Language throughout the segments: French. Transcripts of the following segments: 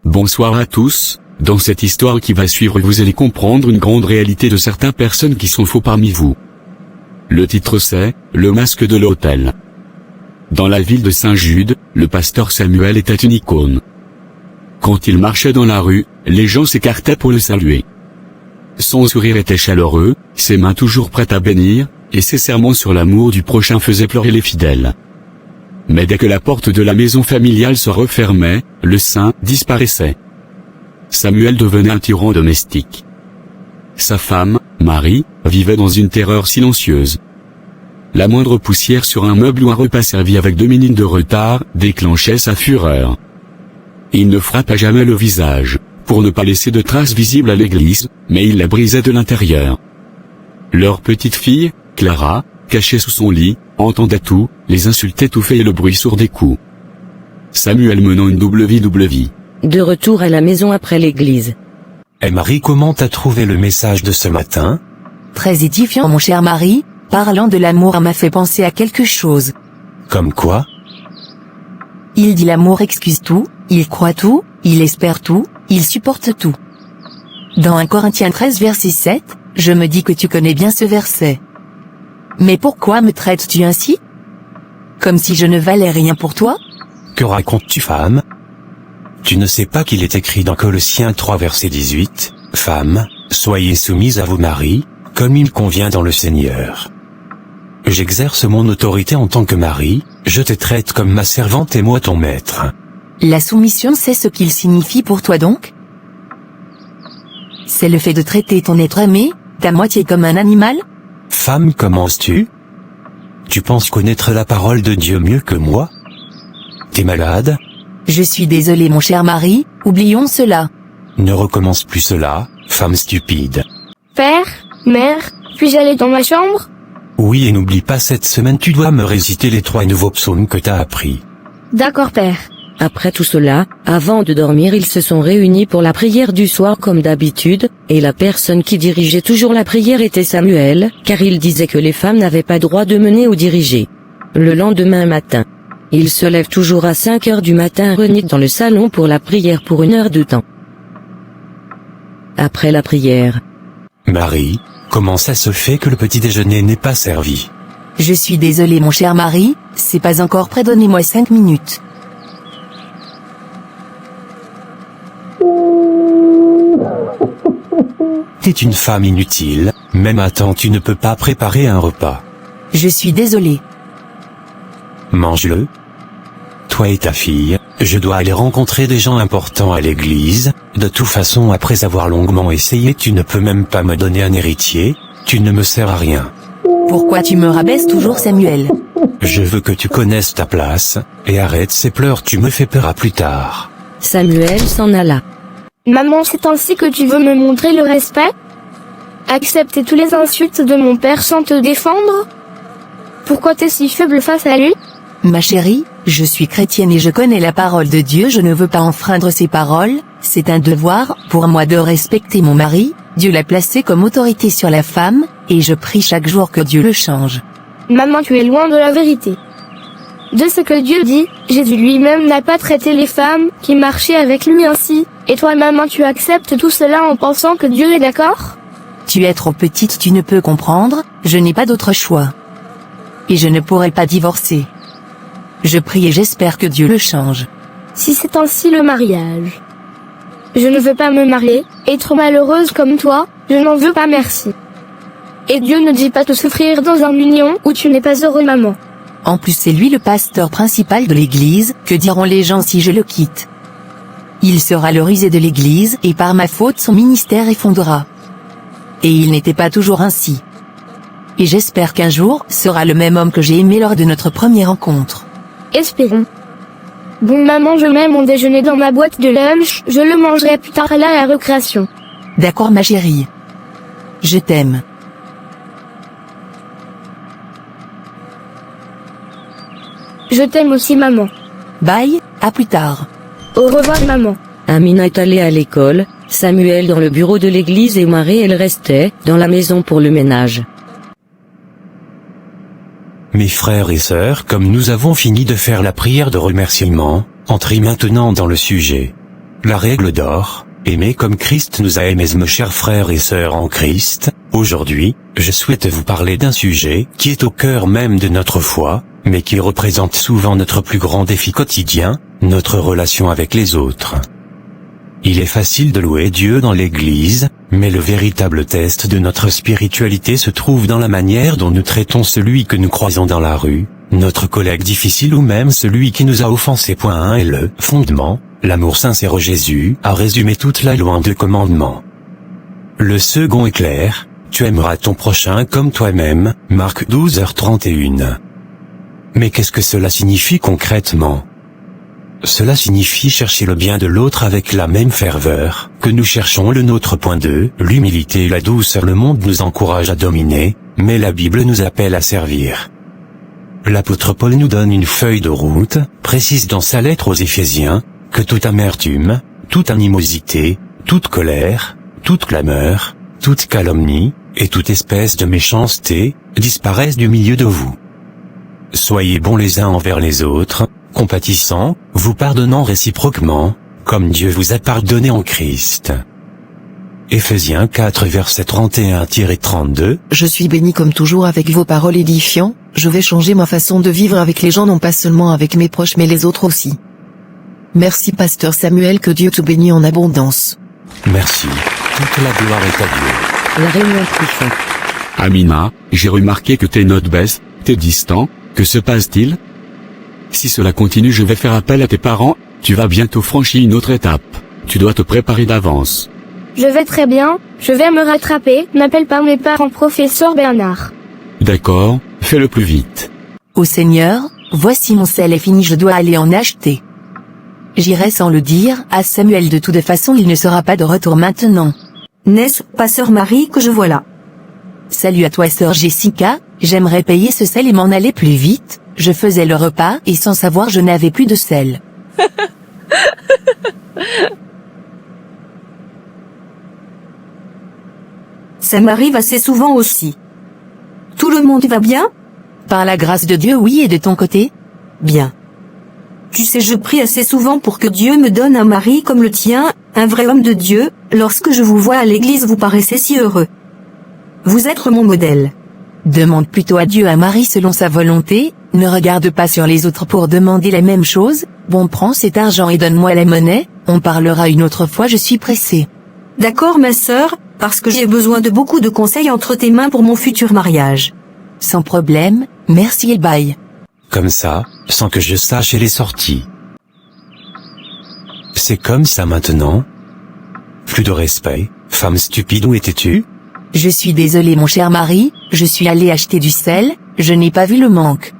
Bonsoir à tous, dans cette histoire qui va suivre vous allez comprendre une grande réalité de certaines personnes qui sont faux parmi vous. Le titre c'est « Le masque de l'autel ». Dans la ville de Saint-Jude, le pasteur Samuel était une icône. Quand il marchait dans la rue, les gens s'écartaient pour le saluer. Son sourire était chaleureux, ses mains toujours prêtes à bénir, et ses sermons sur l'amour du prochain faisaient pleurer les fidèles. Mais dès que la porte de la maison familiale se refermait, le saint disparaissait. Samuel devenait un tyran domestique. Sa femme, Marie, vivait dans une terreur silencieuse. La moindre poussière sur un meuble ou un repas servi avec 2 minutes de retard déclenchait sa fureur. Il ne frappa jamais le visage, pour ne pas laisser de traces visibles à l'église, mais il la brisait de l'intérieur. Leur petite fille, Clara, cachée sous son lit, entendait tout, les insultait tout fait et le bruit sourd des coups. Samuel menant une double vie. De retour à la maison après l'église. Et Marie, comment t'as trouvé le message de ce matin? Très édifiant mon cher Marie, parlant de l'amour m'a fait penser à quelque chose. Comme quoi? Il dit l'amour excuse tout, il croit tout, il espère tout, il supporte tout. Dans 1 Corinthiens 13 verset 7, je me dis que tu connais bien ce verset. Mais pourquoi me traites-tu ainsi? Comme si je ne valais rien pour toi? Que racontes-tu, femme? Tu ne sais pas qu'il est écrit dans Colossiens 3 verset 18, « Femmes, soyez soumises à vos maris, comme il convient dans le Seigneur. » J'exerce mon autorité en tant que mari, je te traite comme ma servante et moi ton maître. La soumission c'est ce qu'il signifie pour toi donc? C'est le fait de traiter ton être aimé, ta moitié comme un animal? Femme, commences-tu? Tu penses connaître la parole de Dieu mieux que moi? T'es malade? Je suis désolé mon cher mari, oublions cela. Ne recommence plus cela, femme stupide. Père, mère, puis-je aller dans ma chambre? Oui, et n'oublie pas cette semaine tu dois me réciter les 3 nouveaux psaumes que t'as appris. D'accord père. Après tout cela, avant de dormir ils se sont réunis pour la prière du soir comme d'habitude, et la personne qui dirigeait toujours la prière était Samuel, car il disait que les femmes n'avaient pas droit de mener ou diriger. Le lendemain matin, il se lève toujours à 5 heures du matin renique dans le salon pour la prière pour 1 heure de temps. Après la prière. Marie, comment ça se fait que le petit déjeuner n'est pas servi? Je suis désolé mon cher mari, c'est pas encore prêt, donnez-moi 5 minutes. T'es une femme inutile, même à temps tu ne peux pas préparer un repas. Je suis désolé. Mange-le. Toi et ta fille, je dois aller rencontrer des gens importants à l'église, de toute façon après avoir longuement essayé tu ne peux même pas me donner un héritier, tu ne me sers à rien. Pourquoi tu me rabaisses toujours Samuel? Je veux que tu connaisses ta place, et arrête ces pleurs, tu me fais peur à plus tard. Samuel s'en alla. Maman, c'est ainsi que tu veux me montrer le respect? Accepter tous les insultes de mon père sans te défendre? Pourquoi t'es si faible face à lui? Ma chérie, je suis chrétienne et je connais la parole de Dieu, je ne veux pas enfreindre ses paroles, c'est un devoir pour moi de respecter mon mari, Dieu l'a placé comme autorité sur la femme, et je prie chaque jour que Dieu le change. Maman, tu es loin de la vérité. De ce que Dieu dit, Jésus lui-même n'a pas traité les femmes qui marchaient avec lui ainsi, et toi maman tu acceptes tout cela en pensant que Dieu est d'accord? Tu es trop petite, tu ne peux comprendre, je n'ai pas d'autre choix. Et je ne pourrai pas divorcer. Je prie et j'espère que Dieu le change. Si c'est ainsi le mariage. Je ne veux pas me marier, être malheureuse comme toi, je n'en veux pas merci. Et Dieu ne dit pas de souffrir dans une union où tu n'es pas heureux maman. En plus c'est lui le pasteur principal de l'église, que diront les gens si je le quitte? Il sera le rusé de l'église et par ma faute son ministère effondrera. Et il n'était pas toujours ainsi. Et j'espère qu'un jour sera le même homme que j'ai aimé lors de notre première rencontre. Espérons. Bon maman, je mets mon déjeuner dans ma boîte de lunch, je le mangerai plus tard à la récréation. D'accord ma chérie. Je t'aime. Je t'aime aussi maman. Bye, à plus tard. Au revoir maman. Amina est allée à l'école, Samuel dans le bureau de l'église et Marie elle restait dans la maison pour le ménage. Mes frères et sœurs, comme nous avons fini de faire la prière de remerciement, entrez maintenant dans le sujet. La règle d'or, aimez comme Christ nous a aimés. Mes chers frères et sœurs en Christ, aujourd'hui, je souhaite vous parler d'un sujet qui est au cœur même de notre foi, mais qui représente souvent notre plus grand défi quotidien, notre relation avec les autres. Il est facile de louer Dieu dans l'Église, mais le véritable test de notre spiritualité se trouve dans la manière dont nous traitons celui que nous croisons dans la rue, notre collègue difficile ou même celui qui nous a offensés. Point 1 est le fondement, l'amour sincère. Jésus a résumé toute la loi en 2 commandements. Le second est clair, tu aimeras ton prochain comme toi-même, Marc 12h31. Mais qu'est-ce que cela signifie concrètement ? Cela signifie chercher le bien de l'autre avec la même ferveur que nous cherchons le nôtre. Point 2, l'humilité et la douceur. Le monde nous encourage à dominer, mais la Bible nous appelle à servir. L'apôtre Paul nous donne une feuille de route, précise dans sa lettre aux Éphésiens, que toute amertume, toute animosité, toute colère, toute clameur, toute calomnie, et toute espèce de méchanceté, disparaissent du milieu de vous. Soyez bons les uns envers les autres, compatissants, vous pardonnant réciproquement, comme Dieu vous a pardonné en Christ. Éphésiens 4 verset 31-32. Je suis béni comme toujours avec vos paroles édifiantes, je vais changer ma façon de vivre avec les gens, non pas seulement avec mes proches mais les autres aussi. Merci pasteur Samuel, que Dieu te bénisse en abondance. Merci, toute la gloire est à Dieu. La réunion prit fin. Amina, j'ai remarqué que tes notes baissent, t'es distant, que se passe-t-il ? Si cela continue, je vais faire appel à tes parents, tu vas bientôt franchir une autre étape. Tu dois te préparer d'avance. Je vais très bien, je vais me rattraper, n'appelle pas mes parents professeur Bernard. D'accord, fais-le plus vite. Ô Seigneur, voici mon sel est fini, je dois aller en acheter. J'irai sans le dire à Samuel, de toute façon il ne sera pas de retour maintenant. N'est-ce pas sœur Marie que je vois là? Salut à toi sœur Jessica, j'aimerais payer ce sel et m'en aller plus vite, je faisais le repas et sans savoir je n'avais plus de sel. Ça m'arrive assez souvent aussi. Tout le monde va bien? Par la grâce de Dieu, oui, et de ton côté? Bien. Tu sais, je prie assez souvent pour que Dieu me donne un mari comme le tien, un vrai homme de Dieu. Lorsque je vous vois à l'église, vous paraissez si heureux. Vous êtes mon modèle. Demande plutôt à Dieu un mari selon sa volonté, ne regarde pas sur les autres pour demander la même chose. Bon, prends cet argent et donne-moi la monnaie, on parlera une autre fois, je suis pressée. D'accord ma sœur, parce que j'ai besoin de beaucoup de conseils entre tes mains pour mon futur mariage. Sans problème, merci et bye. Comme ça, sans que je sache, elle est sortie. C'est comme ça maintenant? Plus de respect, femme stupide, où étais-tu? Je suis désolé mon cher mari, je suis allé acheter du sel, je n'ai pas vu le manque.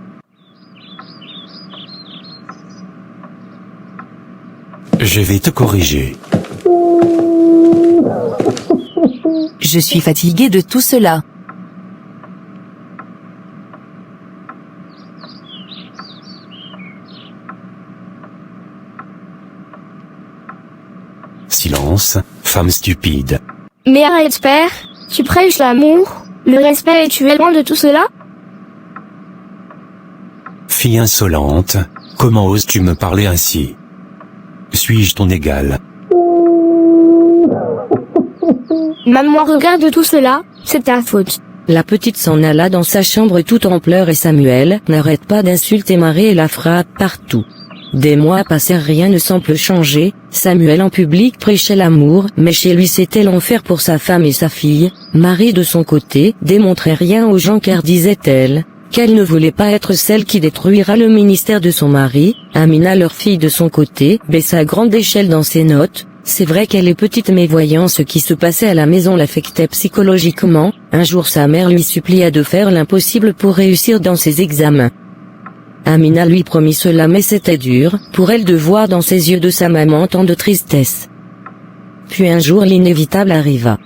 Je vais te corriger. Je suis fatiguée de tout cela. Silence, femme stupide. Mais arrête père, tu prêches l'amour, le respect et tu es loin de tout cela? Fille insolente, comment oses-tu me parler ainsi? Suis-je ton égal? Maman, regarde tout cela, c'est ta faute. La petite s'en alla dans sa chambre tout en pleurs et Samuel n'arrête pas d'insulter Marie et la frappe partout. Des mois passèrent, rien ne semble changer. Samuel en public prêchait l'amour, mais chez lui c'était l'enfer pour sa femme et sa fille. Marie de son côté démontrait rien aux gens car disait-elle qu'elle ne voulait pas être celle qui détruira le ministère de son mari. Amina, leur fille de son côté, baissa à grande échelle dans ses notes. C'est vrai qu'elle est petite mais voyant ce qui se passait à la maison l'affectait psychologiquement. Un jour sa mère lui supplia de faire l'impossible pour réussir dans ses examens. Amina lui promit cela mais c'était dur pour elle de voir dans ses yeux de sa maman tant de tristesse. Puis un jour l'inévitable arriva.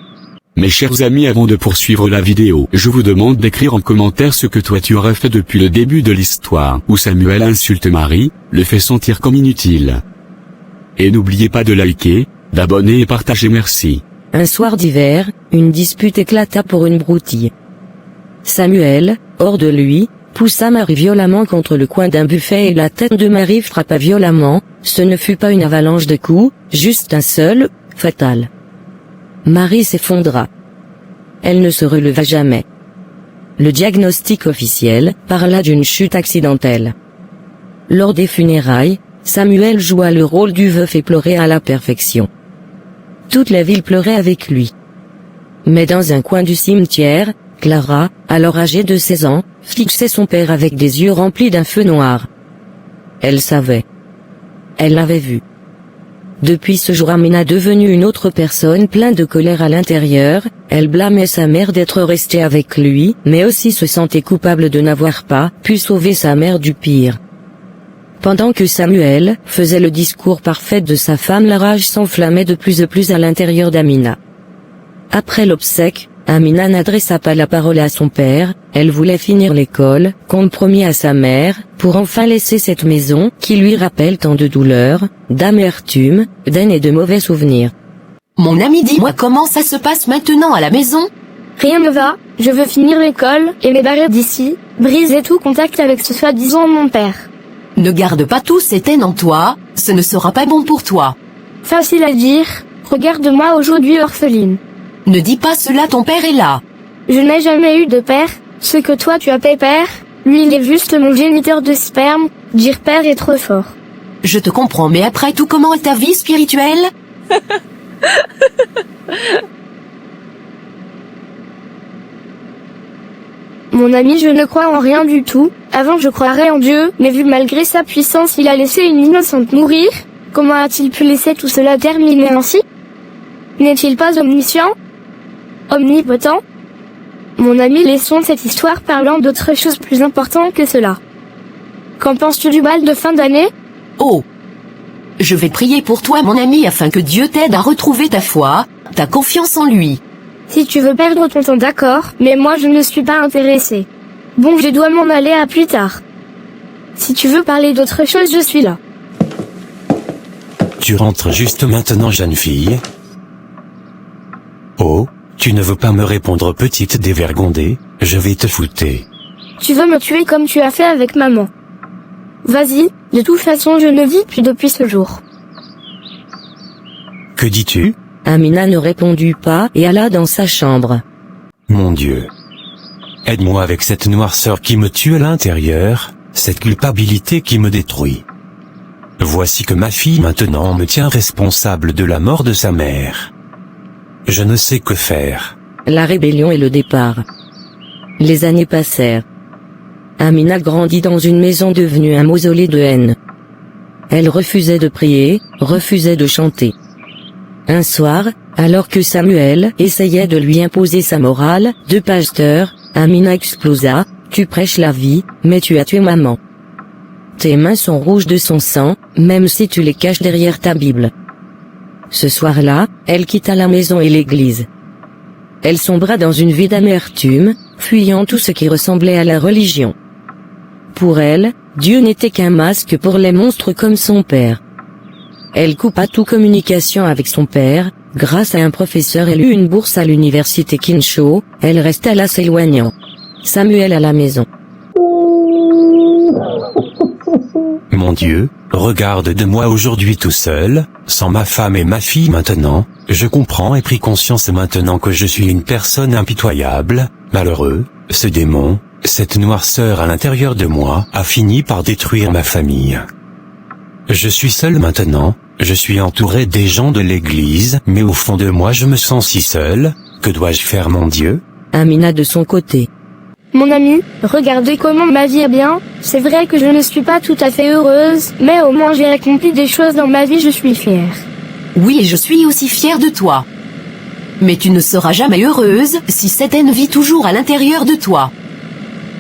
Mes chers amis, avant de poursuivre la vidéo, je vous demande d'écrire en commentaire ce que toi tu aurais fait depuis le début de l'histoire où Samuel insulte Marie, le fait sentir comme inutile. Et n'oubliez pas de liker, d'abonner et partager, merci. Un soir d'hiver, une dispute éclata pour une broutille. Samuel, hors de lui, poussa Marie violemment contre le coin d'un buffet et la tête de Marie frappa violemment. Ce ne fut pas une avalanche de coups, juste un seul, fatal. Marie s'effondra. Elle ne se releva jamais. Le diagnostic officiel parla d'une chute accidentelle. Lors des funérailles, Samuel joua le rôle du veuf et pleurait à la perfection. Toute la ville pleurait avec lui. Mais dans un coin du cimetière, Clara, alors âgée de 16 ans, fixait son père avec des yeux remplis d'un feu noir. Elle savait. Elle l'avait vu. Depuis ce jour, Amina devenue une autre personne pleine de colère à l'intérieur, elle blâmait sa mère d'être restée avec lui, mais aussi se sentait coupable de n'avoir pas pu sauver sa mère du pire. Pendant que Samuel faisait le discours parfait de sa femme, la rage s'enflammait de plus en plus à l'intérieur d'Amina. Après l'obsèque, Amina n'adressa pas la parole à son père, elle voulait finir l'école, comme promis à sa mère, pour enfin laisser cette maison, qui lui rappelle tant de douleurs, d'amertume, d'haine et de mauvais souvenirs. Mon ami, dis-moi comment ça se passe maintenant à la maison? Rien ne va, je veux finir l'école et me barrer d'ici, briser tout contact avec ce soi-disant mon père. Ne garde pas tout cette haine en toi, ce ne sera pas bon pour toi. Facile à dire, regarde-moi aujourd'hui orpheline. Ne dis pas cela, ton père est là. Je n'ai jamais eu de père, ce que toi tu appelles père, lui il est juste mon géniteur de sperme, dire père est trop fort. Je te comprends, mais après tout, comment est ta vie spirituelle? Mon ami, je ne crois en rien du tout. Avant je croirais en Dieu, mais vu malgré sa puissance il a laissé une innocente mourir. Comment a-t-il pu laisser tout cela terminer ainsi? N'est-il pas omniscient? Omnipotent? Mon ami, laissons cette histoire parlant d'autre chose plus importante que cela. Qu'en penses-tu du bal de fin d'année? Oh! Je vais prier pour toi, mon ami, afin que Dieu t'aide à retrouver ta foi, ta confiance en lui. Si tu veux perdre ton temps, d'accord, mais moi je ne suis pas intéressé. Bon, je dois m'en aller, à plus tard. Si tu veux parler d'autre chose, je suis là. Tu rentres juste maintenant, jeune fille? Oh, tu ne veux pas me répondre, petite dévergondée, je vais te fouetter. Tu veux me tuer comme tu as fait avec maman. Vas-y, de toute façon je ne vis plus depuis ce jour. Que dis-tu? Amina ne répondit pas et alla dans sa chambre. Mon Dieu. Aide-moi avec cette noirceur qui me tue à l'intérieur, cette culpabilité qui me détruit. Voici que ma fille maintenant me tient responsable de la mort de sa mère. Je ne sais que faire. La rébellion et le départ. Les années passèrent. Amina grandit dans une maison devenue un mausolée de haine. Elle refusait de prier, refusait de chanter. Un soir, alors que Samuel essayait de lui imposer sa morale de pasteur, Amina explosa. Tu prêches la vie, mais tu as tué maman. Tes mains sont rouges de son sang, même si tu les caches derrière ta Bible. Ce soir-là, elle quitta la maison et l'église. Elle sombra dans une vie d'amertume, fuyant tout ce qui ressemblait à la religion. Pour elle, Dieu n'était qu'un masque pour les monstres comme son père. Elle coupa toute communication avec son père. Grâce à un professeur, elle eut une bourse à l'université Kinshaw. Elle resta là s'éloignant. Samuel à la maison. Mon Dieu, regarde de moi aujourd'hui tout seul, sans ma femme et ma fille maintenant. Je comprends et pris conscience maintenant que je suis une personne impitoyable, malheureux. Ce démon, cette noirceur à l'intérieur de moi, a fini par détruire ma famille. Je suis seul maintenant, je suis entouré des gens de l'église, mais au fond de moi je me sens si seul. Que dois-je faire, mon Dieu? Amina de son côté. Mon ami, regardez comment ma vie est bien. C'est vrai que je ne suis pas tout à fait heureuse, mais au moins j'ai accompli des choses dans ma vie, je suis fière. Oui, et je suis aussi fière de toi. Mais tu ne seras jamais heureuse si cette haine vit toujours à l'intérieur de toi.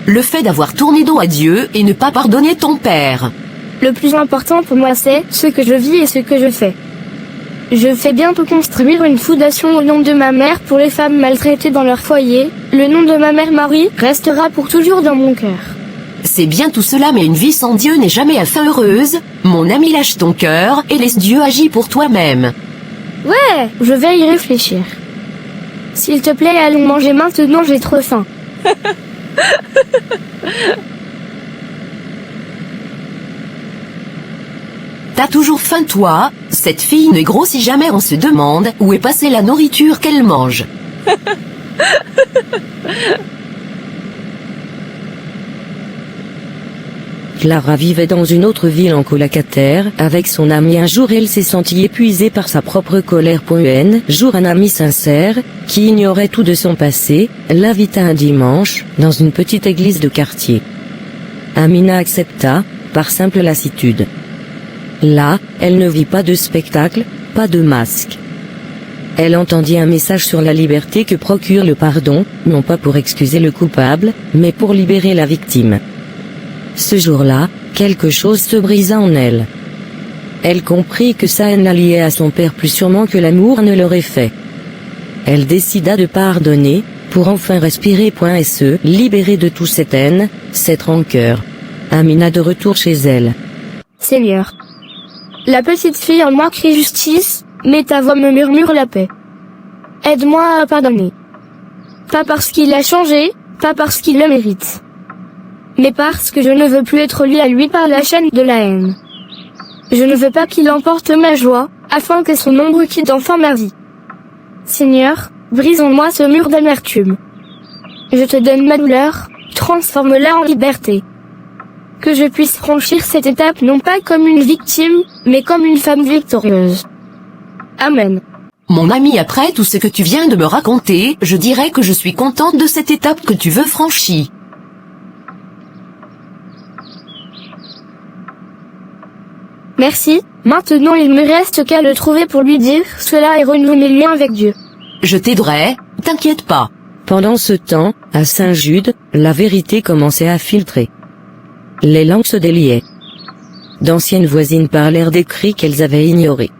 Le fait d'avoir tourné dos à Dieu et ne pas pardonner ton père. Le plus important pour moi c'est ce que je vis et ce que je fais. Je fais bientôt construire une fondation au nom de ma mère pour les femmes maltraitées dans leur foyer. Le nom de ma mère Marie restera pour toujours dans mon cœur. C'est bien tout cela, mais une vie sans Dieu n'est jamais à fin heureuse. Mon ami, lâche ton cœur et laisse Dieu agir pour toi-même. Ouais, je vais y réfléchir. S'il te plaît, allons manger maintenant, j'ai trop faim. T'as toujours faim toi? Cette fille ne grossit jamais, on se demande où est passée la nourriture qu'elle mange. Clara vivait dans une autre ville en colocataire avec son ami. Un jour elle s'est sentie épuisée par sa propre colère. Un jour un ami sincère, qui ignorait tout de son passé, l'invita un dimanche, dans une petite église de quartier. Amina accepta, par simple lassitude. Là, elle ne vit pas de spectacle, pas de masque. Elle entendit un message sur la liberté que procure le pardon, non pas pour excuser le coupable, mais pour libérer la victime. Ce jour-là, quelque chose se brisa en elle. Elle comprit que sa haine la liait à son père plus sûrement que l'amour ne l'aurait fait. Elle décida de pardonner, pour enfin respirer. Et se libérer de toute cette haine, cette rancœur. Amina de retour chez elle. Seigneur. La petite fille en moi crie justice, mais ta voix me murmure la paix. Aide-moi à pardonner. Pas parce qu'il a changé, pas parce qu'il le mérite. Mais parce que je ne veux plus être lié à lui par la chaîne de la haine. Je ne veux pas qu'il emporte ma joie, afin que son ombre quitte enfin ma vie. Seigneur, brise en moi ce mur d'amertume. Je te donne ma douleur, transforme-la en liberté. Que je puisse franchir cette étape non pas comme une victime, mais comme une femme victorieuse. Amen. Mon ami, après tout ce que tu viens de me raconter, je dirais que je suis contente de cette étape que tu veux franchir. Merci, maintenant il me reste qu'à le trouver pour lui dire cela et renouer mes liens avec Dieu. Je t'aiderai, t'inquiète pas. Pendant ce temps, à Saint-Jude, la vérité commençait à filtrer. Les langues se déliaient. D'anciennes voisines parlèrent des cris qu'elles avaient ignorés.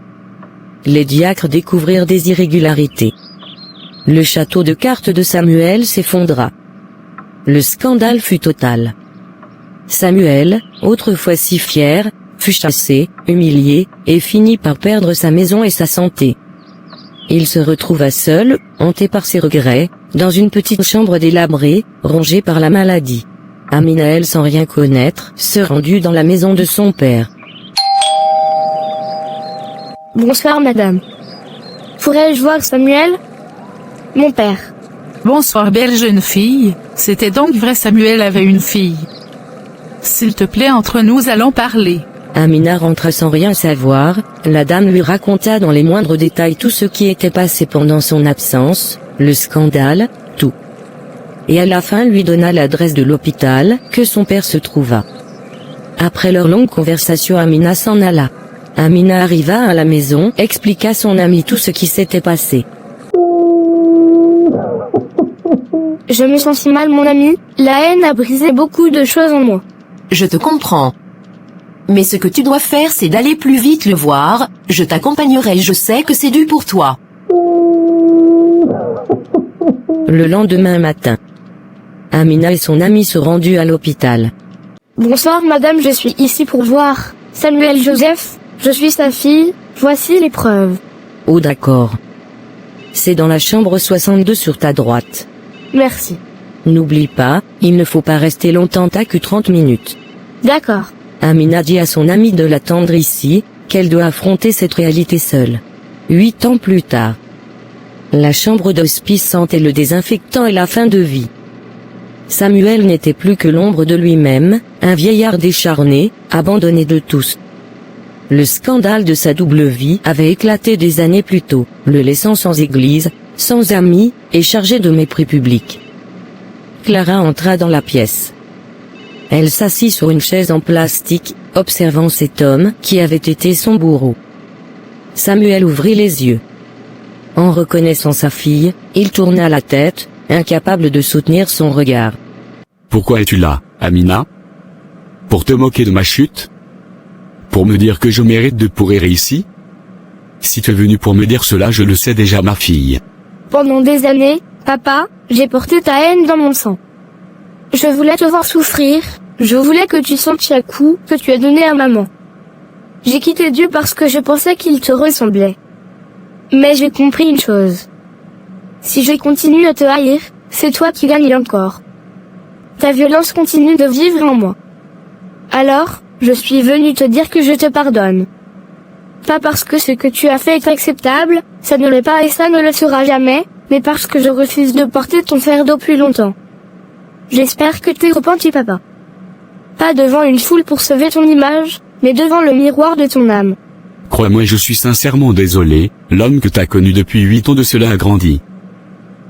Les diacres découvrirent des irrégularités. Le château de cartes de Samuel s'effondra. Le scandale fut total. Samuel, autrefois si fier, fut chassé, humilié, et finit par perdre sa maison et sa santé. Il se retrouva seul, hanté par ses regrets, dans une petite chambre délabrée, rongée par la maladie. Amina, elle sans rien connaître, se rendit dans la maison de son père. Bonsoir madame. Pourrais-je voir Samuel? Mon père. Bonsoir belle jeune fille, c'était donc vrai, Samuel avait une fille. S'il te plaît, entre nous allons parler. Amina rentra sans rien savoir, la dame lui raconta dans les moindres détails tout ce qui était passé pendant son absence, le scandale, tout. Et à la fin lui donna l'adresse de l'hôpital, que son père se trouva. Après leur longue conversation, Amina s'en alla. Amina arriva à la maison, expliqua à son ami tout ce qui s'était passé. Je me sens si mal mon ami, la haine a brisé beaucoup de choses en moi. Je te comprends. Mais ce que tu dois faire, c'est d'aller plus vite le voir, je t'accompagnerai, je sais que c'est dû pour toi. Le lendemain matin, Amina et son ami se rendurent à l'hôpital. Bonsoir madame, je suis ici pour voir Samuel Joseph, je suis sa fille, voici les preuves. Oh d'accord. C'est dans la chambre 62 sur ta droite. Merci. N'oublie pas, il ne faut pas rester longtemps, t'as que 30 minutes. D'accord. Amina dit à son ami de l'attendre ici, qu'elle doit affronter cette réalité seule. 8 ans plus tard. La chambre d'hospice sentait le désinfectant et la fin de vie. Samuel n'était plus que l'ombre de lui-même, un vieillard décharné, abandonné de tous. Le scandale de sa double vie avait éclaté des années plus tôt, le laissant sans église, sans amis, et chargé de mépris public. Clara entra dans la pièce. Elle s'assit sur une chaise en plastique, observant cet homme qui avait été son bourreau. Samuel ouvrit les yeux. En reconnaissant sa fille, il tourna la tête, incapable de soutenir son regard. Pourquoi es-tu là, Amina? Pour te moquer de ma chute? Pour me dire que je mérite de pourrir ici? Si tu es venu pour me dire cela, je le sais déjà, ma fille. Pendant des années, papa, j'ai porté ta haine dans mon sang. Je voulais te voir souffrir, je voulais que tu sentes chaque coup que tu as donné à maman. J'ai quitté Dieu parce que je pensais qu'il te ressemblait. Mais j'ai compris une chose. Si je continue à te haïr, c'est toi qui gagnes encore. Ta violence continue de vivre en moi. Alors, je suis venu te dire que je te pardonne. Pas parce que ce que tu as fait est acceptable, ça ne l'est pas et ça ne le sera jamais, mais parce que je refuse de porter ton fardeau plus longtemps. J'espère que t'es repenti, papa. Pas devant une foule pour sauver ton image, mais devant le miroir de ton âme. Crois-moi, je suis sincèrement désolé, l'homme que t'as connu depuis 8 ans de cela a grandi.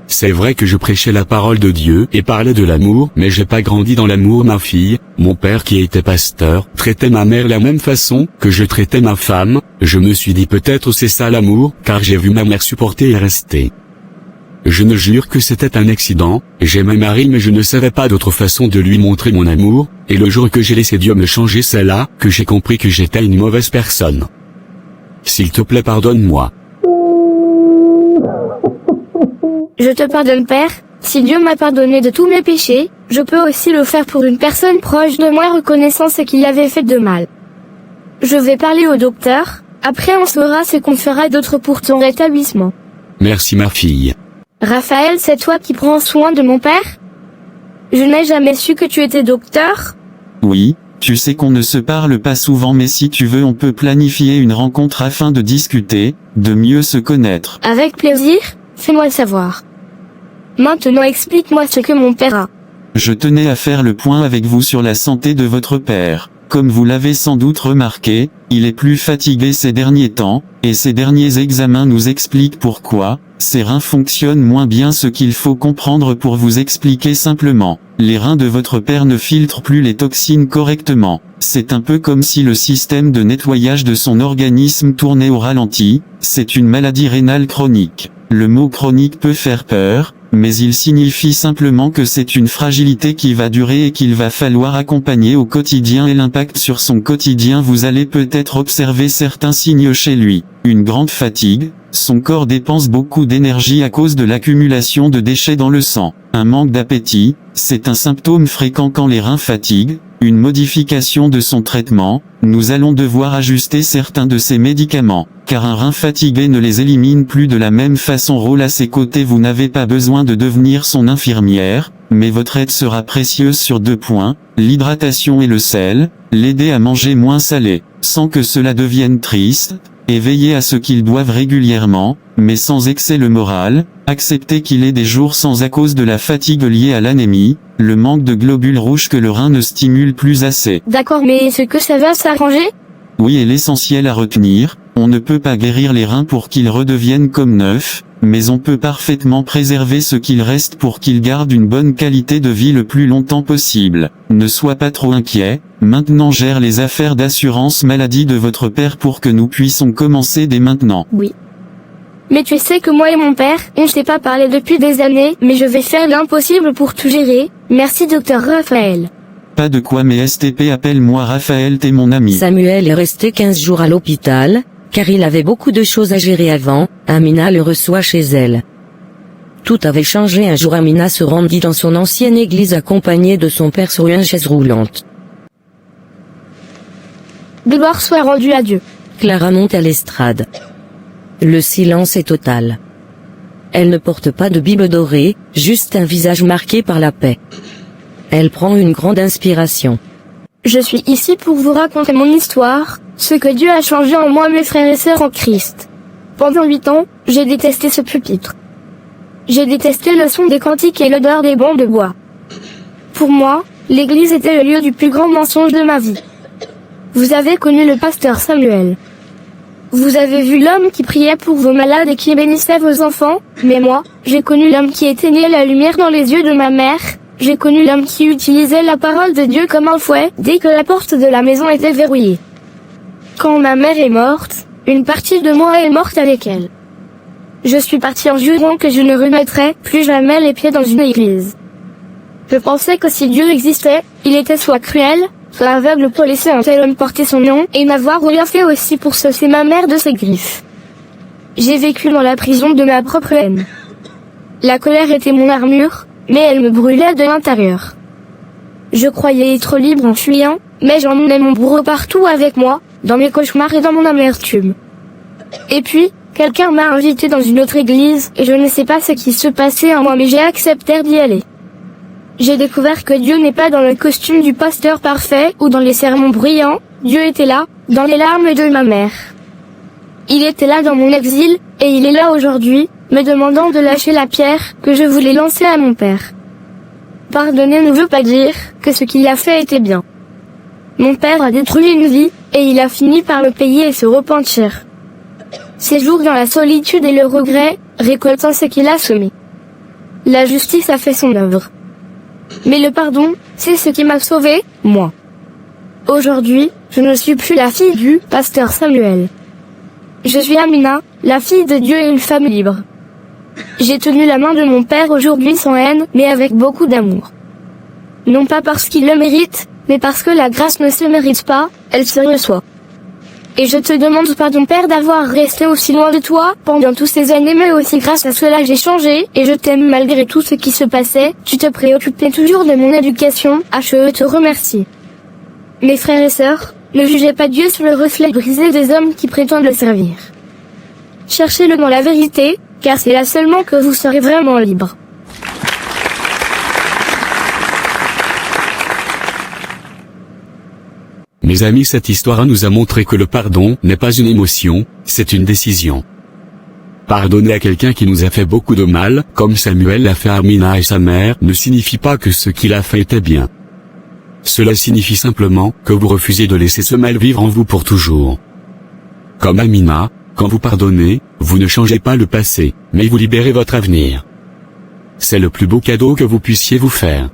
C'est vrai que je prêchais la parole de Dieu et parlais de l'amour, mais j'ai pas grandi dans l'amour. Ma fille, mon père qui était pasteur, traitait ma mère de la même façon que je traitais ma femme. Je me suis dit peut-être c'est ça l'amour, car j'ai vu ma mère supporter et rester. Je ne jure que c'était un accident, j'aimais Marie mais je ne savais pas d'autre façon de lui montrer mon amour, et le jour que j'ai laissé Dieu me changer, c'est là que j'ai compris que j'étais une mauvaise personne. S'il te plaît, pardonne-moi. Je te pardonne, Père. Si Dieu m'a pardonné de tous mes péchés, je peux aussi le faire pour une personne proche de moi reconnaissant ce qu'il avait fait de mal. Je vais parler au docteur, après on saura ce qu'on fera d'autre pour ton rétablissement. Merci ma fille. Raphaël, c'est toi qui prends soin de mon père? Je n'ai jamais su que tu étais docteur. Oui, tu sais qu'on ne se parle pas souvent, mais si tu veux on peut planifier une rencontre afin de discuter, de mieux se connaître. Avec plaisir, fais-moi le savoir. Maintenant explique-moi ce que mon père a. Je tenais à faire le point avec vous sur la santé de votre père. Comme vous l'avez sans doute remarqué, il est plus fatigué ces derniers temps, et ces derniers examens nous expliquent pourquoi. Ses reins fonctionnent moins bien, ce qu'il faut comprendre pour vous expliquer simplement. Les reins de votre père ne filtrent plus les toxines correctement. C'est un peu comme si le système de nettoyage de son organisme tournait au ralenti. C'est une maladie rénale chronique. Le mot chronique peut faire peur, mais il signifie simplement que c'est une fragilité qui va durer et qu'il va falloir accompagner au quotidien, et l'impact sur son quotidien. Vous allez peut-être observer certains signes chez lui. Une grande fatigue, son corps dépense beaucoup d'énergie à cause de l'accumulation de déchets dans le sang. Un manque d'appétit, c'est un symptôme fréquent quand les reins fatiguent. Une modification de son traitement, nous allons devoir ajuster certains de ses médicaments, car un rein fatigué ne les élimine plus de la même façon. Rôle à ses côtés, vous n'avez pas besoin de devenir son infirmière, mais votre aide sera précieuse sur 2 points, l'hydratation et le sel, l'aider à manger moins salé, sans que cela devienne triste, et veiller à ce qu'il doive régulièrement, mais sans excès le moral, accepter qu'il ait des jours sans à cause de la fatigue liée à l'anémie, le manque de globules rouges que le rein ne stimule plus assez. D'accord, mais est-ce que ça va s'arranger? Oui, et l'essentiel à retenir, on ne peut pas guérir les reins pour qu'ils redeviennent comme neufs, mais on peut parfaitement préserver ce qu'il reste pour qu'ils gardent une bonne qualité de vie le plus longtemps possible. Ne sois pas trop inquiet, maintenant gère les affaires d'assurance maladie de votre père pour que nous puissions commencer dès maintenant. Oui. Mais tu sais que moi et mon père, on ne s'est pas parlé depuis des années, mais je vais faire l'impossible pour tout gérer. Merci docteur Raphaël. Pas de quoi, mais STP, appelle-moi Raphaël, t'es mon ami. Samuel est resté 15 jours à l'hôpital, car il avait beaucoup de choses à gérer avant. Amina le reçoit chez elle. Tout avait changé un jour. Amina se rendit dans son ancienne église accompagnée de son père sur une chaise roulante. Gloire soit rendue à Dieu. Clara monte à l'estrade. Le silence est total. Elle ne porte pas de Bible dorée, juste un visage marqué par la paix. Elle prend une grande inspiration. Je suis ici pour vous raconter mon histoire, ce que Dieu a changé en moi, mes frères et sœurs en Christ. Pendant 8 ans, j'ai détesté ce pupitre. J'ai détesté le son des cantiques et l'odeur des bancs de bois. Pour moi, l'église était le lieu du plus grand mensonge de ma vie. Vous avez connu le pasteur Samuel. Vous avez vu l'homme qui priait pour vos malades et qui bénissait vos enfants, mais moi, j'ai connu l'homme qui éteignait la lumière dans les yeux de ma mère. J'ai connu l'homme qui utilisait la parole de Dieu comme un fouet dès que la porte de la maison était verrouillée. Quand ma mère est morte, une partie de moi est morte avec elle. Je suis parti en jurant que je ne remettrais plus jamais les pieds dans une église. Je pensais que si Dieu existait, il était soit cruel, soit aveugle pour laisser un tel homme porter son nom et n'avoir rien fait aussi pour saucer ma mère de ses griffes. J'ai vécu dans la prison de ma propre haine. La colère était mon armure, mais elle me brûlait de l'intérieur. Je croyais être libre en fuyant, mais j'emmenais mon bourreau partout avec moi, dans mes cauchemars et dans mon amertume. Et puis, quelqu'un m'a invité dans une autre église, et je ne sais pas ce qui se passait en moi, mais j'ai accepté d'y aller. J'ai découvert que Dieu n'est pas dans le costume du pasteur parfait ou dans les sermons bruyants. Dieu était là, dans les larmes de ma mère. Il était là dans mon exil, et il est là aujourd'hui, me demandant de lâcher la pierre que je voulais lancer à mon père. Pardonner ne veut pas dire que ce qu'il a fait était bien. Mon père a détruit une vie, et il a fini par le payer et se repentir. Séjour dans la solitude et le regret, récoltant ce qu'il a semé. La justice a fait son œuvre. Mais le pardon, c'est ce qui m'a sauvé, moi. Aujourd'hui, je ne suis plus la fille du pasteur Samuel. Je suis Amina, la fille de Dieu et une femme libre. J'ai tenu la main de mon père aujourd'hui sans haine, mais avec beaucoup d'amour. Non pas parce qu'il le mérite, mais parce que la grâce ne se mérite pas, elle se reçoit. Et je te demande pardon Père d'avoir resté aussi loin de toi pendant toutes ces années, mais aussi grâce à cela j'ai changé, et je t'aime malgré tout ce qui se passait, tu te préoccupais toujours de mon éducation, je te remercie. Mes frères et sœurs, ne jugez pas Dieu sur le reflet brisé des hommes qui prétendent le servir. Cherchez-le dans la vérité, car c'est là seulement que vous serez vraiment libre. Mes amis, cette histoire nous a montré que le pardon n'est pas une émotion, c'est une décision. Pardonner à quelqu'un qui nous a fait beaucoup de mal, comme Samuel l'a fait à Amina et sa mère, ne signifie pas que ce qu'il a fait était bien. Cela signifie simplement que vous refusez de laisser ce mal vivre en vous pour toujours. Comme Amina, quand vous pardonnez, vous ne changez pas le passé, mais vous libérez votre avenir. C'est le plus beau cadeau que vous puissiez vous faire.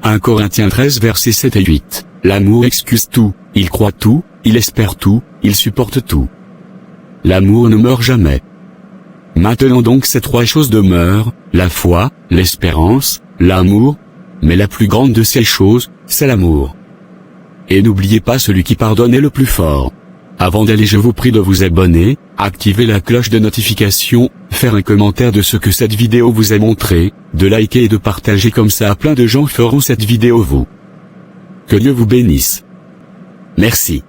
1 Corinthiens 13 versets 7 et 8. L'amour excuse tout, il croit tout, il espère tout, il supporte tout. L'amour ne meurt jamais. Maintenant donc ces 3 choses demeurent, la foi, l'espérance, l'amour, mais la plus grande de ces choses, c'est l'amour. Et n'oubliez pas, celui qui pardonne est le plus fort. Avant d'aller, je vous prie de vous abonner, activer la cloche de notification, faire un commentaire de ce que cette vidéo vous a montré, de liker et de partager, comme ça plein de gens feront cette vidéo vous. Que Dieu vous bénisse. Merci.